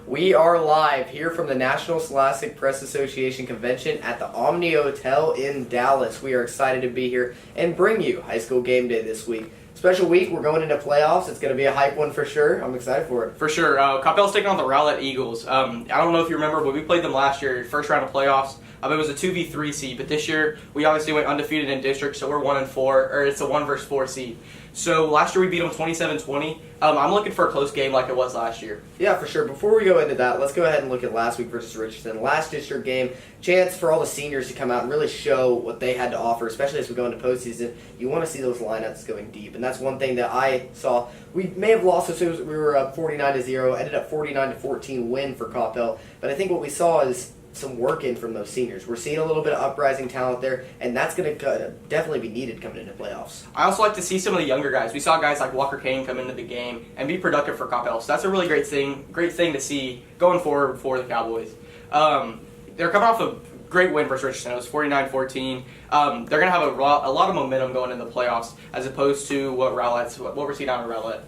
We are live here from the National Scholastic Press Association Convention at the Omni Hotel in Dallas. We are excited to be here and bring you high school game day this week. Special week, we're going into playoffs. It's going to be a hype one for sure. I'm excited for it. For sure. Coppell's taking on the Rowlett Eagles. I don't know if you remember, but we played them last year, first round of playoffs. It was a 2v3 seed, but this year we obviously went undefeated in district, so we're 1-4, or it's a 1 versus 4 seed. So last year we beat them 27-20. I'm looking for a close game like it was last year. Yeah, for sure. Before we go into that, let's go ahead and look at last week versus Richardson. Last district game, chance for all the seniors to come out and really show what they had to offer, especially as we go into postseason. You want to see those lineups going deep, and that's one thing that I saw. We may have lost, so we were up 49-0, ended up 49-14 win for Coppell, but I think what we saw is some work in from those seniors. We're seeing a little bit of uprising talent there, and that's going to definitely be needed coming into playoffs. I also like to see some of the younger guys. We saw guys like Walker Kane come into the game and be productive for Coppell, so that's a really great thing to see going forward for the Cowboys. They're coming off a great win versus Richardson. It was 49-14. They're going to have a lot of momentum going into the playoffs as opposed to what we're seeing out of Rowlett.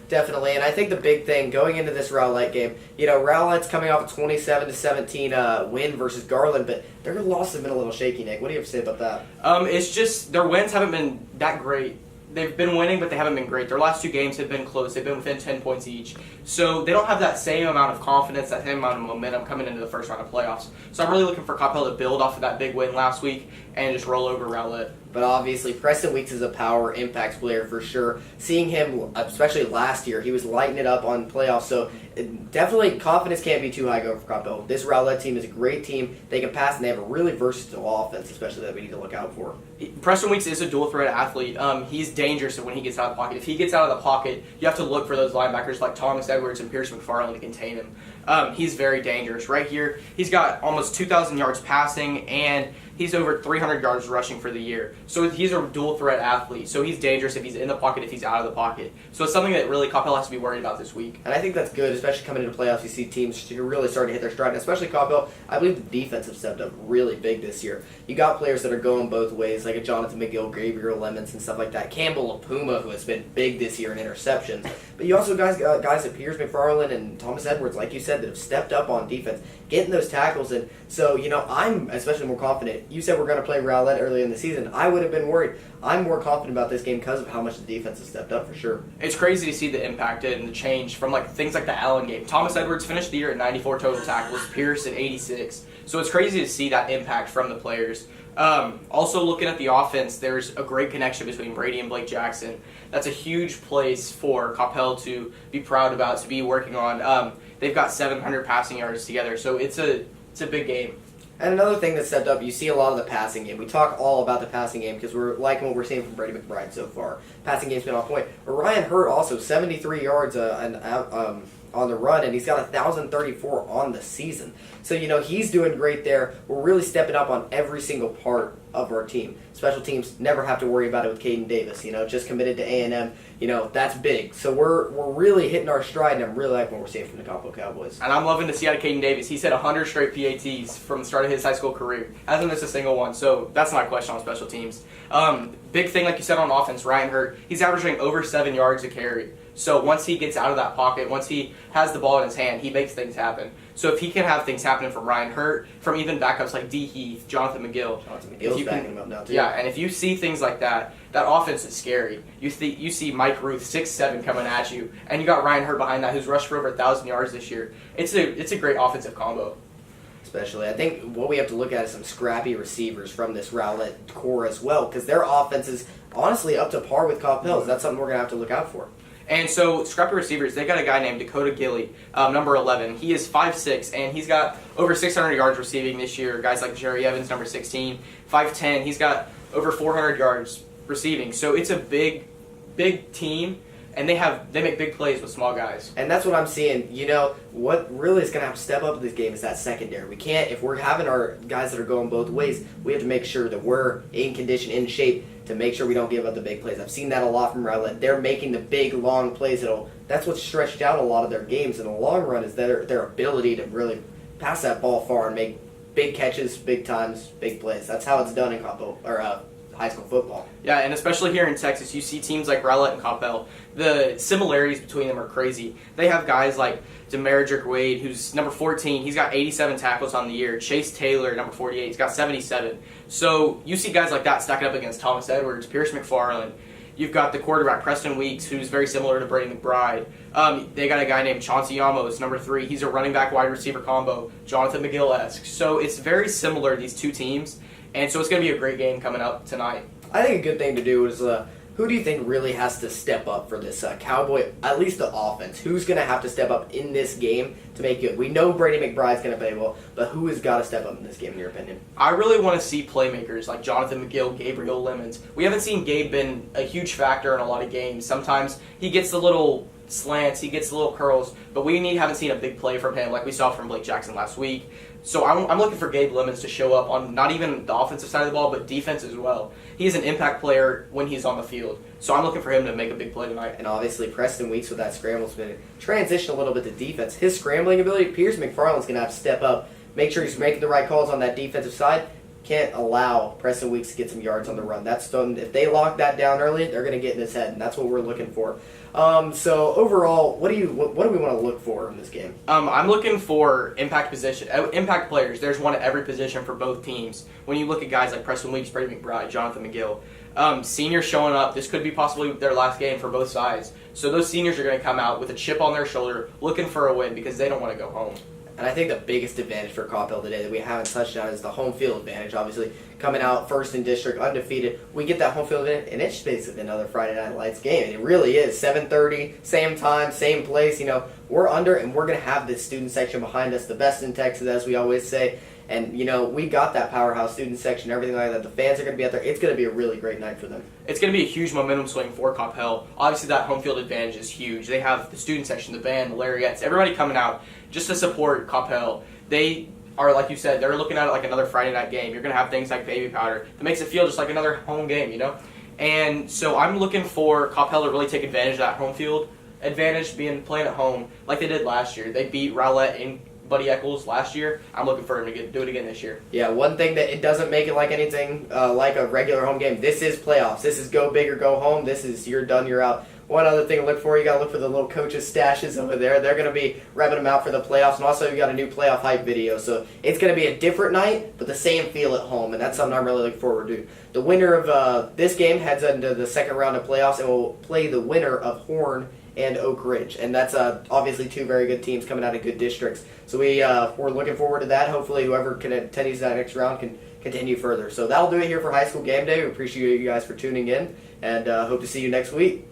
Definitely, and I think the big thing going into this Rowlett game, Rowlett's coming off a 27-17 win versus Garland, but their losses have been a little shaky, Nick. What do you have to say about that? It's just their wins haven't been that great. They've been winning, but they haven't been great. Their last two games have been close. They've been within 10 points each. So they don't have that same amount of confidence, that same amount of momentum coming into the first round of playoffs. So I'm really looking for Coppell to build off of that big win last week and just roll over Rowlett. But obviously, Preston Weeks is a power impact player for sure. Seeing him, especially last year, he was lighting it up on playoffs. So definitely, confidence can't be too high going for Coppell. This Rowlett team is a great team. They can pass, and they have a really versatile offense, especially that we need to look out for. Preston Weeks is a dual threat athlete. He's dangerous when he gets out of the pocket. If he gets out of the pocket, you have to look for those linebackers like Thomas Edwards and Pierce McFarland to contain him. He's very dangerous. Right here, he's got almost 2,000 yards passing, and he's over 300 yards rushing for the year. So he's a dual threat athlete. So he's dangerous if he's in the pocket, if he's out of the pocket. So it's something that really Coppell has to be worried about this week. And I think that's good, especially coming into playoffs. You see teams who are really starting to hit their stride, and especially Coppell. I believe the defense have stepped up really big this year. You got players that are going both ways, like a Jonathan McGill, Gabriel Lemons, and stuff like that. Campbell Apuma, who has been big this year in interceptions. But you also got guys like Pierce McFarland and Thomas Edwards, like you said, that have stepped up on defense, getting those tackles. And so, I'm especially more confident. You said we're going to play Rowlett early in the season. I would have been worried. I'm more confident about this game because of how much the defense has stepped up for sure. It's crazy to see the impact and the change from things like the Allen game. Thomas Edwards finished the year at 94 total tackles, Pierce at 86. So it's crazy to see that impact from the players. Also looking at the offense, there's a great connection between Brady and Blake Jackson. That's a huge place for Coppell to be proud about, to be working on. They've got 700 passing yards together, so it's a big game. And another thing that stepped up, you see a lot of the passing game. We talk all about the passing game because we're liking what we're seeing from Brady McBride so far. Passing game's been on point. But Ryan Hurt also 73 yards on the run, and he's got 1,034 on the season. So, he's doing great there. We're really stepping up on every single part of our team. Special teams never have to worry about it with Caden Davis, just committed to A&M. That's big. So we're really hitting our stride, and I'm really liking what we're seeing from the Coppell Cowboys. And I'm loving to see out of Caden Davis. He's hit 100 straight PATs from the start of his high school career. Hasn't missed a single one, so that's not a question on special teams. Big thing, like you said, on offense, Ryan Hurt, he's averaging over 7 yards a carry. So once he gets out of that pocket, once he has the ball in his hand, he makes things happen. So if he can have things happening from Ryan Hurt, from even backups like D. Heath, Jonathan McGill. Jonathan McGill's backing him up now, too. Yeah, and if you see things like that, that offense is scary. You see Mike Ruth, 6'7", coming at you, and you got Ryan Hurt behind that, who's rushed for over 1,000 yards this year. It's a great offensive combo. Especially, I think what we have to look at is some scrappy receivers from this Rowlett core as well, because their offense is honestly up to par with Coppell's. That's something we're going to have to look out for. And so, scrappy receivers, they got a guy named Dakota Gilly, number 11. He is 5'6", and he's got over 600 yards receiving this year. Guys like Jerry Evans, number 16, 5'10". He's got over 400 yards receiving. So it's a big team, and they make big plays with small guys. And that's what I'm seeing. What really is going to have to step up in this game is that secondary. We can't, if we're having our guys that are going both ways, we have to make sure that we're in condition, in shape, to make sure we don't give up the big plays. I've seen that a lot from Rowlett. They're making the big, long plays. That's what's stretched out a lot of their games in the long run is their ability to really pass that ball far and make big catches, big times, big plays. That's how it's done in high school football. Yeah, and especially here in Texas, you see teams like Rowlett and Coppell. The similarities between them are crazy. They have guys like Demeridrick Wade, who's number 14. He's got 87 tackles on the year. Chase Taylor, number 48, he's got 77. So you see guys like that stacking up against Thomas Edwards, Pierce McFarland. You've got the quarterback, Preston Weeks, who's very similar to Brady McBride. They got a guy named Chauncey Yamos, number 3. He's a running back wide receiver combo, Jonathan McGill-esque. So it's very similar, these two teams. And so it's going to be a great game coming up tonight. I think a good thing to do is, who do you think really has to step up for this Cowboy, at least the offense? Who's going to have to step up in this game to make it? We know Brady McBride's going to play well, but who has got to step up in this game, in your opinion? I really want to see playmakers like Jonathan McGill, Gabriel Lemons. We haven't seen Gabe been a huge factor in a lot of games. Sometimes he gets the little slants, he gets the little curls, but haven't seen a big play from him like we saw from Blake Jackson last week. So I'm looking for Gabe Lemons to show up on not even the offensive side of the ball, but defense as well. He's an impact player when he's on the field. So I'm looking for him to make a big play tonight. And obviously Preston Weeks with that scramble spin. Transition a little bit to defense. His scrambling ability, Pierce McFarland's going to have to step up, make sure he's making the right calls on that defensive side. Can't allow Preston Weeks to get some yards on the run. If they lock that down early, they're going to get in his head, and that's what we're looking for. So overall, what do we want to look for in this game? I'm looking for impact players. There's one at every position for both teams. When you look at guys like Preston Weeks, Brady McBride, Jonathan McGill, seniors showing up. This could be possibly their last game for both sides. So those seniors are going to come out with a chip on their shoulder, looking for a win because they don't want to go home. And I think the biggest advantage for Coppell today that we haven't touched on is the home field advantage. Obviously, coming out first in district, undefeated, we get that home field advantage, and it's basically another Friday Night Lights game. And it really is 7:30, same time, same place. We're under, and we're going to have this student section behind us, the best in Texas, as we always say. And, we got that powerhouse student section, everything like that. The fans are going to be out there. It's going to be a really great night for them. It's going to be a huge momentum swing for Coppell. Obviously, that home field advantage is huge. They have the student section, the band, the Larriettes, everybody coming out just to support Coppell. They are, like you said, they're looking at it like another Friday night game. You're going to have things like baby powder that makes it feel just like another home game, And so I'm looking for Coppell to really take advantage of that home field advantage, playing at home like they did last year. They beat Rowlett and Buddy Eccles last year. I'm looking for him to do it again this year. Yeah, one thing that it doesn't make it like anything like a regular home game. This is playoffs. This is go big or go home. This is you're done, you're out. One other thing to look for, you got to look for the little coaches' stashes over there. They're going to be revving them out for the playoffs. And also, you got a new playoff hype video. So it's going to be a different night, but the same feel at home. And that's something I'm really looking forward to. The winner of this game heads into the second round of playoffs and will play the winner of Horn and Oak Ridge. And that's obviously two very good teams coming out of good districts. So we're looking forward to that. Hopefully whoever continues that next round can continue further. So that'll do it here for High School Game Day. We appreciate you guys for tuning in and hope to see you next week.